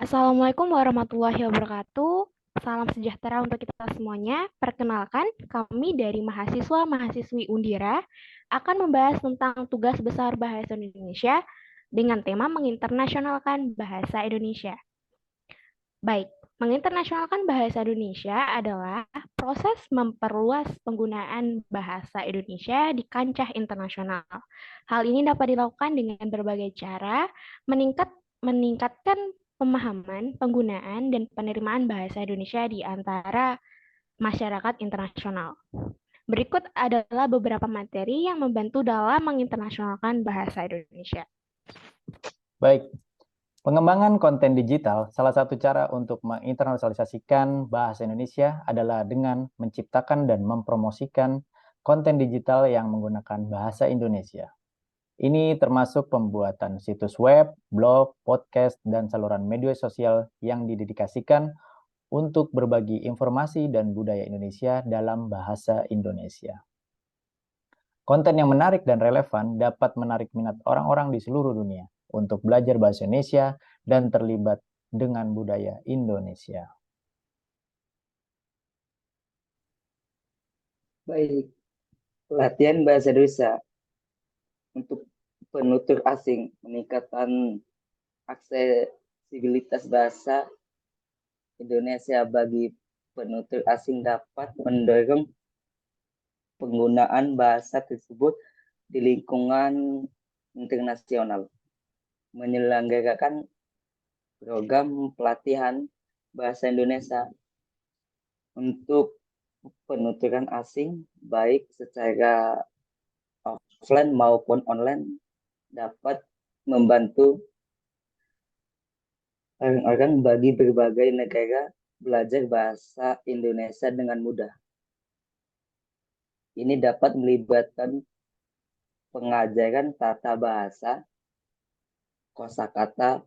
Assalamualaikum warahmatullahi wabarakatuh. Salam sejahtera untuk kita semuanya. Perkenalkan, kami dari mahasiswa-mahasiswi Undira akan membahas tentang tugas besar bahasa Indonesia dengan tema menginternasionalkan bahasa Indonesia. Baik, menginternasionalkan bahasa Indonesia adalah proses memperluas penggunaan bahasa Indonesia di kancah internasional. Hal ini dapat dilakukan dengan berbagai cara, meningkatkan pemahaman, penggunaan, dan penerimaan bahasa Indonesia di antara masyarakat internasional. Berikut adalah beberapa materi yang membantu dalam menginternasionalkan bahasa Indonesia. Baik, pengembangan konten digital salah satu cara untuk menginternalisasikan bahasa Indonesia adalah dengan menciptakan dan mempromosikan konten digital yang menggunakan bahasa Indonesia. Ini termasuk pembuatan situs web, blog, podcast, dan saluran media sosial yang didedikasikan untuk berbagi informasi dan budaya Indonesia dalam bahasa Indonesia. Konten yang menarik dan relevan dapat menarik minat orang-orang di seluruh dunia untuk belajar bahasa Indonesia dan terlibat dengan budaya Indonesia. Baik, pelatihan bahasa Indonesia untuk penutur asing, meningkatkan aksesibilitas bahasa Indonesia bagi penutur asing dapat mendorong penggunaan bahasa tersebut di lingkungan internasional, menyelenggarakan program pelatihan bahasa Indonesia untuk penuturan asing, baik secara offline maupun online, dapat membantu orang-orang bagi berbagai negara belajar bahasa Indonesia dengan mudah. Ini dapat melibatkan pengajaran tata bahasa, kosakata,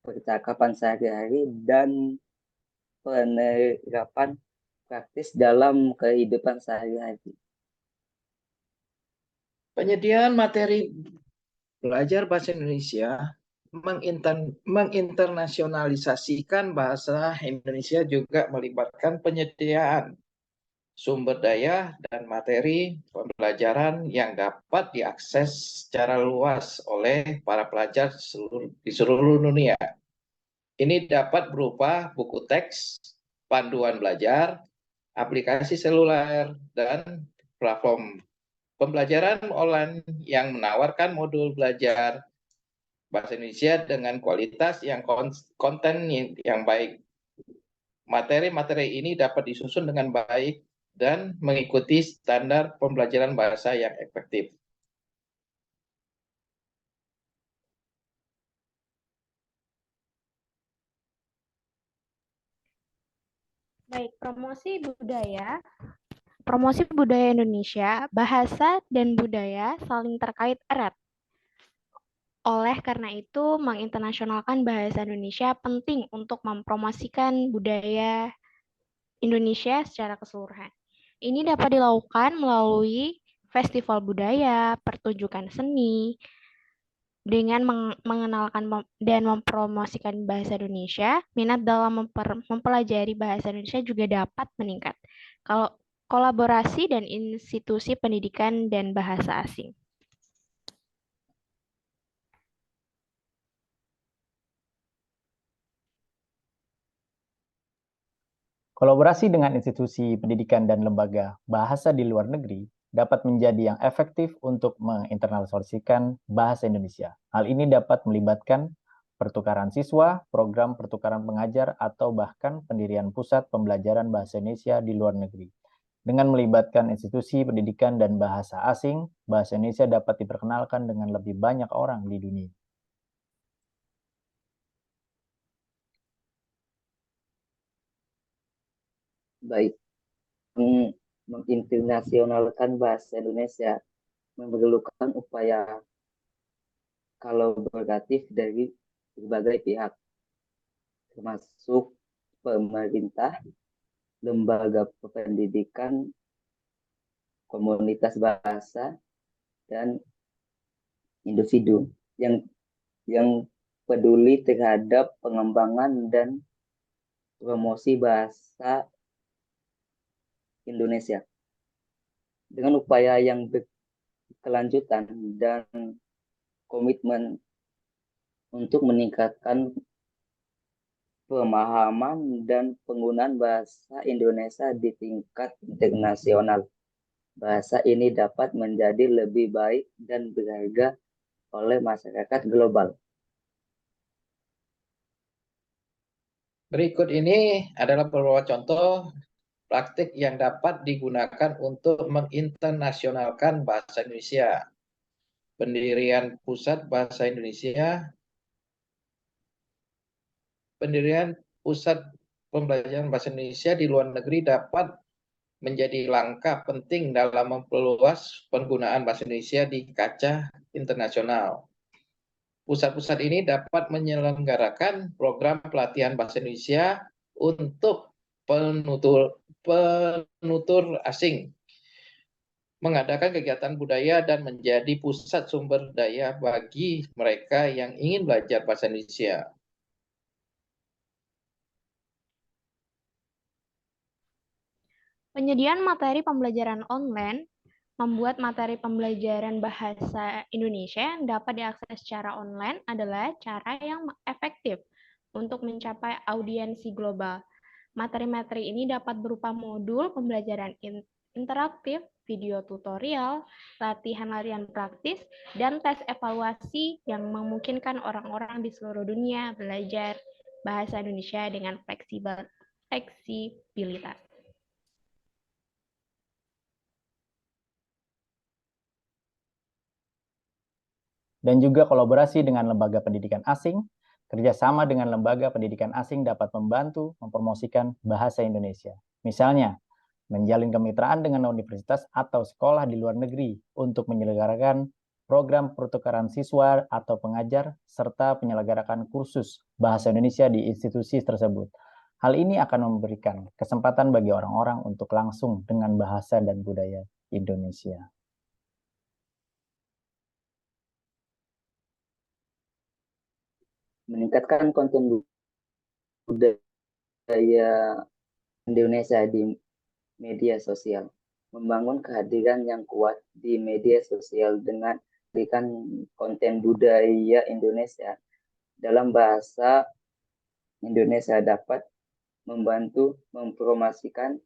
percakapan sehari-hari, dan penerapan praktis dalam kehidupan sehari-hari. Penyediaan materi belajar bahasa Indonesia menginternasionalisasikan bahasa Indonesia juga melibatkan penyediaan sumber daya dan materi pembelajaran yang dapat diakses secara luas oleh para pelajar di seluruh dunia. Ini dapat berupa buku teks, panduan belajar, aplikasi seluler, dan platform pembelajaran online yang menawarkan modul belajar bahasa Indonesia dengan kualitas yang konten yang baik. Materi-materi ini dapat disusun dengan baik dan mengikuti standar pembelajaran bahasa yang efektif. Baik, promosi budaya Indonesia, bahasa dan budaya saling terkait erat. Oleh karena itu, menginternasionalkan bahasa Indonesia penting untuk mempromosikan budaya Indonesia secara keseluruhan. Ini dapat dilakukan melalui festival budaya, pertunjukan seni, dengan mengenalkan dan mempromosikan bahasa Indonesia, minat dalam mempelajari bahasa Indonesia juga dapat meningkat. Kalau kolaborasi dan institusi pendidikan dan bahasa asing. Kolaborasi dengan institusi pendidikan dan lembaga bahasa di luar negeri dapat menjadi yang efektif untuk menginternalisasikan bahasa Indonesia. Hal ini dapat melibatkan pertukaran siswa, program pertukaran pengajar, atau bahkan pendirian pusat pembelajaran bahasa Indonesia di luar negeri. Dengan melibatkan institusi pendidikan dan bahasa asing, bahasa Indonesia dapat diperkenalkan dengan lebih banyak orang di dunia. Baik, menginternasionalkan bahasa Indonesia memerlukan upaya kolaboratif dari berbagai pihak, termasuk pemerintah, lembaga pendidikan, komunitas bahasa, dan individu yang peduli terhadap pengembangan dan promosi bahasa Indonesia. Dengan upaya yang berkelanjutan dan komitmen untuk meningkatkan pemahaman dan penggunaan bahasa Indonesia di tingkat internasional, bahasa ini dapat menjadi lebih baik dan berharga oleh masyarakat global. Berikut ini adalah beberapa contoh praktik yang dapat digunakan untuk menginternasionalkan bahasa Indonesia. Pendirian Pusat Bahasa Indonesia, pendirian Pusat Pembelajaran Bahasa Indonesia di luar negeri dapat menjadi langkah penting dalam memperluas penggunaan bahasa Indonesia di kancah internasional. Pusat-pusat ini dapat menyelenggarakan program pelatihan bahasa Indonesia untuk penutur asing, mengadakan kegiatan budaya dan menjadi pusat sumber daya bagi mereka yang ingin belajar bahasa Indonesia. Penyediaan materi pembelajaran online membuat materi pembelajaran bahasa Indonesia yang dapat diakses secara online adalah cara yang efektif untuk mencapai audiensi global. Materi-materi ini dapat berupa modul pembelajaran interaktif, video tutorial, latihan-latihan praktis, dan tes evaluasi yang memungkinkan orang-orang di seluruh dunia belajar bahasa Indonesia dengan fleksibilitas. Dan juga kolaborasi dengan lembaga pendidikan asing, kerjasama dengan lembaga pendidikan asing dapat membantu mempromosikan bahasa Indonesia. Misalnya, menjalin kemitraan dengan universitas atau sekolah di luar negeri untuk menyelenggarakan program pertukaran siswa atau pengajar, serta penyelenggarakan kursus bahasa Indonesia di institusi tersebut. Hal ini akan memberikan kesempatan bagi orang-orang untuk langsung dengan bahasa dan budaya Indonesia. Meningkatkan konten budaya Indonesia di media sosial. Membangun kehadiran yang kuat di media sosial dengan memberikan konten budaya Indonesia dalam bahasa Indonesia dapat membantu mempromosikan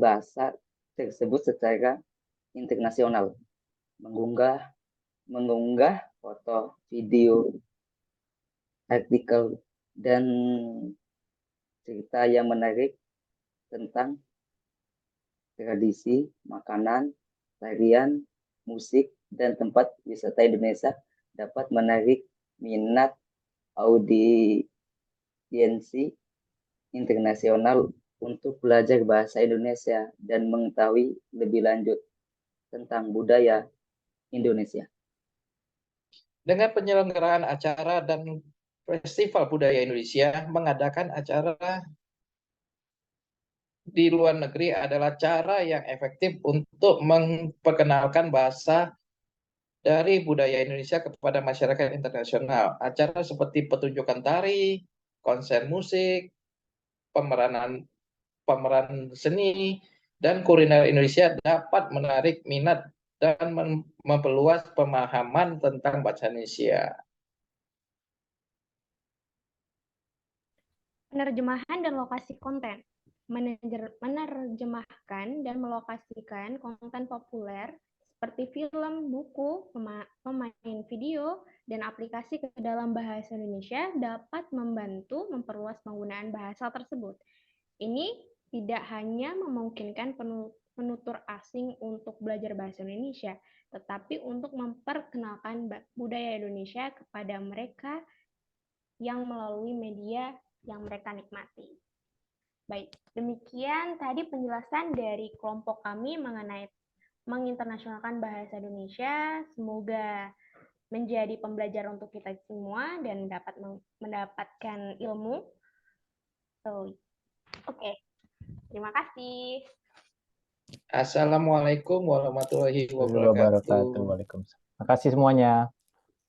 bahasa tersebut secara internasional. Mengunggah foto, video, artikel, dan cerita yang menarik tentang tradisi, makanan, tarian, musik, dan tempat wisata Indonesia dapat menarik minat audiensi internasional untuk belajar bahasa Indonesia dan mengetahui lebih lanjut tentang budaya Indonesia. Dengan penyelenggaraan acara dan Festival Budaya Indonesia, mengadakan acara di luar negeri adalah cara yang efektif untuk memperkenalkan bahasa dari budaya Indonesia kepada masyarakat internasional. Acara seperti pertunjukan tari, konser musik, pemeran seni, dan kuliner Indonesia dapat menarik minat dan memperluas pemahaman tentang bahasa Indonesia. Penerjemahan dan lokasi konten. Menerjemahkan dan melokasikan konten populer seperti film, buku, pemain video, dan aplikasi ke dalam bahasa Indonesia dapat membantu memperluas penggunaan bahasa tersebut. Ini tidak hanya memungkinkan penutur asing untuk belajar bahasa Indonesia, tetapi untuk memperkenalkan budaya Indonesia kepada mereka yang melalui media yang mereka nikmati. Baik, demikian tadi penjelasan dari kelompok kami mengenai menginternasionalkan bahasa Indonesia. Semoga menjadi pembelajaran untuk kita semua dan dapat mendapatkan ilmu. Oke. Terima kasih. Assalamualaikum warahmatullahi wabarakatuh. Waalaikumsalam. Terima kasih semuanya.